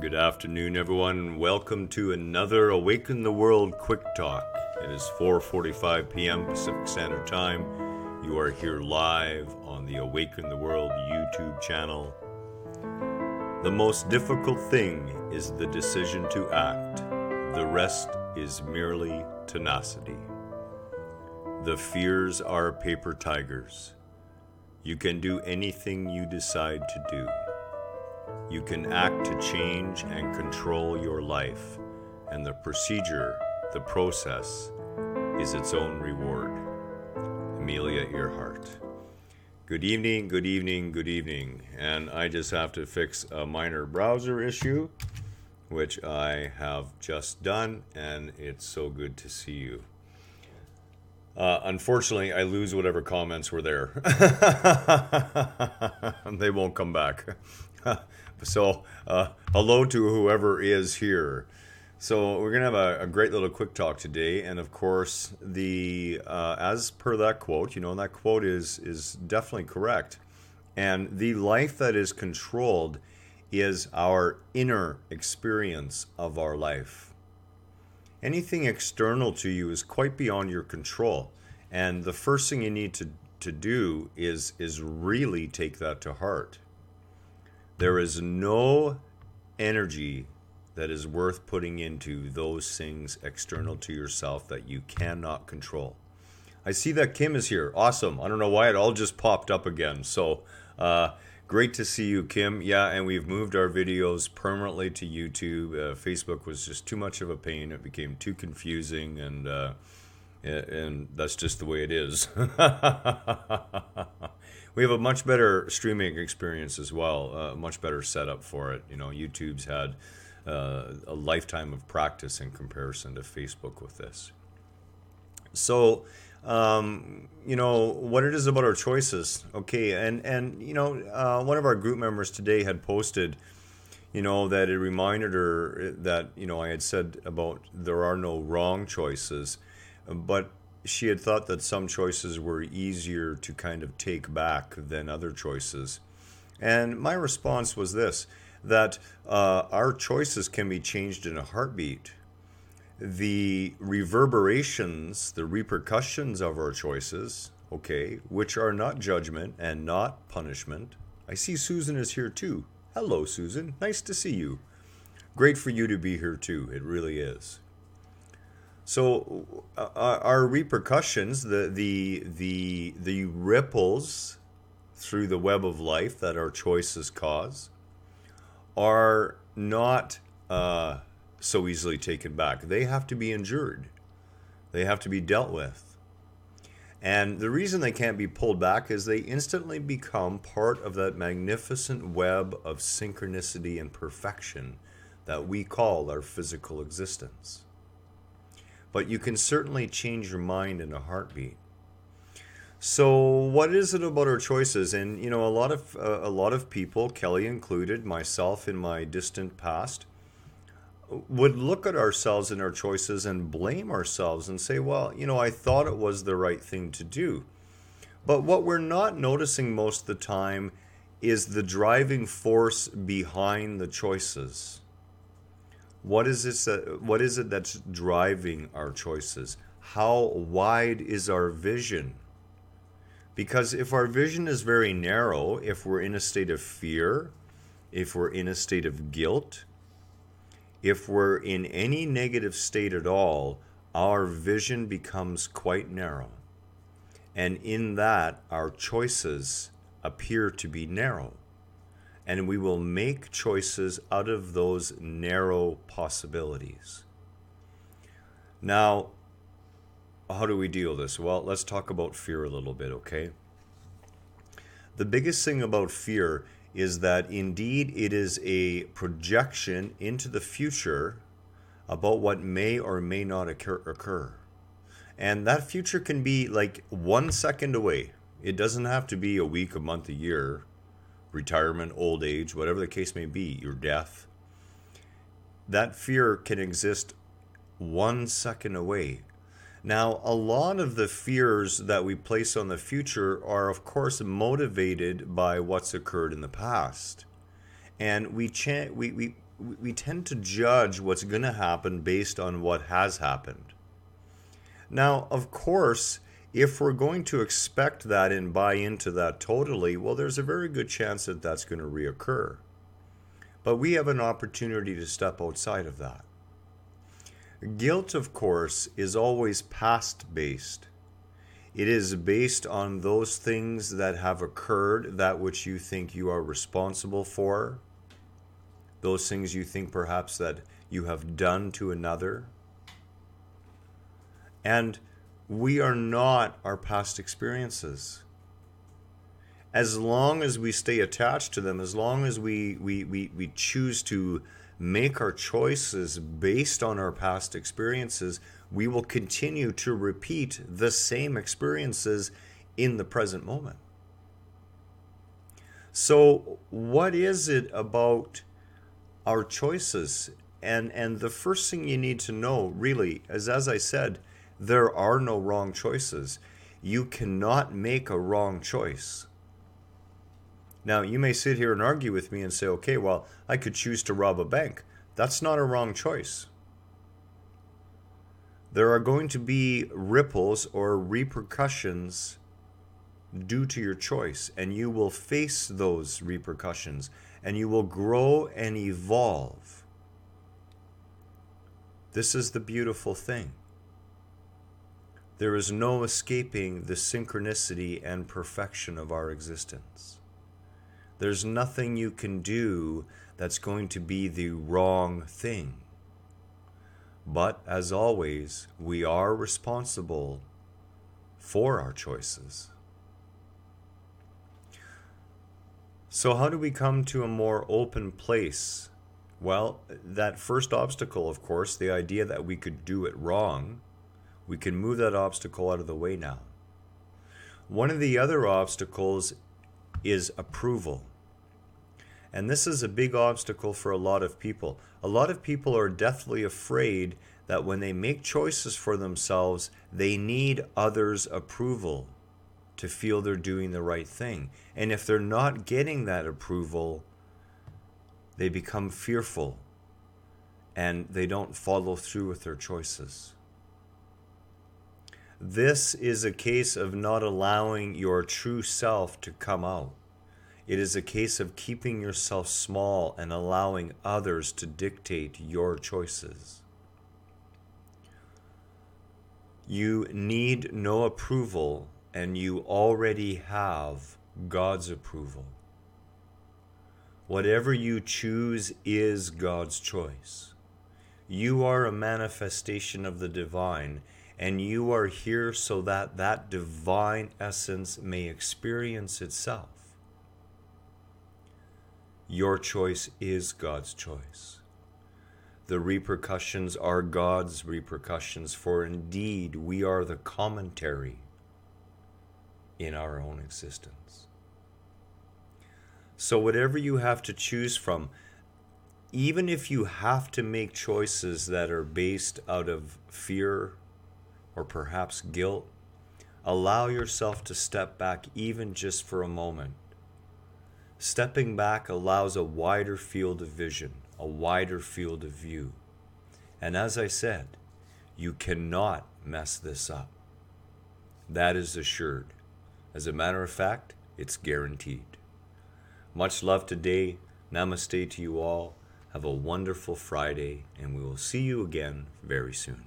Good afternoon, everyone. Welcome to another Awaken the World Quick Talk. It is 4:45 p.m. Pacific Standard Time. You are here live on the Awaken the World YouTube channel. The most difficult thing is the decision to act. The rest is merely tenacity. The fears are paper tigers. You can do anything you decide to do. You can act to change and control your life, and the procedure, the process, is its own reward. Amelia Earhart. Good evening, good evening, good evening. And I just have to fix a minor browser issue, which I have just done, and it's so good to see you. Unfortunately, I lose whatever comments were there. They won't come back. So, hello to whoever is here. So we're gonna have a great little quick talk today, and of course, as per that quote, and that quote is definitely correct. And the life that is controlled is our inner experience of our life. Anything external to you is quite beyond your control, and the first thing you need to do is really take that to heart. There is no energy that is worth putting into those things external to yourself that you cannot control. I see that Kim is here. Awesome. I don't know why it all just popped up again. So great to see you, Kim. Yeah, and we've moved our videos permanently to YouTube. Facebook was just too much of a pain. It became too confusing, and that's just the way it is. We have a much better streaming experience as well, a much better setup for it. YouTube's had a lifetime of practice in comparison to Facebook with this. So, what it is about our choices. Okay, and one of our group members today had posted, that it reminded her that, I had said about there are no wrong choices, but she had thought that some choices were easier to kind of take back than other choices. And my response was this, that our choices can be changed in a heartbeat. The reverberations, the repercussions of our choices, okay, which are not judgment and not punishment. I see Susan is here too. Hello, Susan. Nice to see you. Great for you to be here too. It really is. So our repercussions, the ripples through the web of life that our choices cause, are not so easily taken back. They have to be endured. They have to be dealt with. And the reason they can't be pulled back is they instantly become part of that magnificent web of synchronicity and perfection that we call our physical existence. But you can certainly change your mind in a heartbeat. So what is it about our choices? And a lot of people, Kelly included, myself in my distant past, would look at ourselves and our choices and blame ourselves and say, well, I thought it was the right thing to do. But what we're not noticing most of the time is the driving force behind the choices. What is it that's driving our choices? How wide is our vision? Because if our vision is very narrow, if we're in a state of fear, if we're in a state of guilt, if we're in any negative state at all, our vision becomes quite narrow. And in that, our choices appear to be narrow. And we will make choices out of those narrow possibilities. Now, how do we deal with this? Well, let's talk about fear a little bit, okay? The biggest thing about fear is that indeed it is a projection into the future about what may or may not occur. And that future can be like 1 second away. It doesn't have to be a week, a month, a year. Retirement, old age, whatever the case may be, your death. That fear can exist 1 second away. Now, a lot of the fears that we place on the future are, of course, motivated by what's occurred in the past. And we we tend to judge what's going to happen based on what has happened. Now, of course, if we're going to expect that and buy into that totally, well, there's a very good chance that that's going to reoccur. But we have an opportunity to step outside of that. Guilt, of course, is always past-based. It is based on those things that have occurred, that which you think you are responsible for, those things you think perhaps that you have done to another. And we are not our past experiences. As long as we stay attached to them, as long as we choose to make our choices based on our past experiences, we will continue to repeat the same experiences in the present moment. So what is it about our choices? And the first thing you need to know really is, as I said, there are no wrong choices. You cannot make a wrong choice. Now, you may sit here and argue with me and say, okay, well, I could choose to rob a bank. That's not a wrong choice. There are going to be ripples or repercussions due to your choice, and you will face those repercussions, and you will grow and evolve. This is the beautiful thing. There is no escaping the synchronicity and perfection of our existence. There's nothing you can do that's going to be the wrong thing. But as always, we are responsible for our choices. So how do we come to a more open place? Well, that first obstacle, of course, the idea that we could do it wrong, we can move that obstacle out of the way now. One of the other obstacles is approval. And this is a big obstacle for a lot of people. A lot of people are deathly afraid that when they make choices for themselves, they need others' approval to feel they're doing the right thing. And if they're not getting that approval, they become fearful and they don't follow through with their choices. This is a case of not allowing your true self to come out. It is a case of keeping yourself small and allowing others to dictate your choices. You need no approval, and you already have God's approval. Whatever you choose is God's choice. You are a manifestation of the divine, and you are here so that that divine essence may experience itself. Your choice is God's choice. The repercussions are God's repercussions, for indeed we are the commentary in our own existence. So whatever you have to choose from, even if you have to make choices that are based out of fear or perhaps guilt, allow yourself to step back even just for a moment. Stepping back allows a wider field of vision, a wider field of view. And as I said, you cannot mess this up. That is assured. As a matter of fact, it's guaranteed. Much love today. Namaste to you all. Have a wonderful Friday, and we will see you again very soon.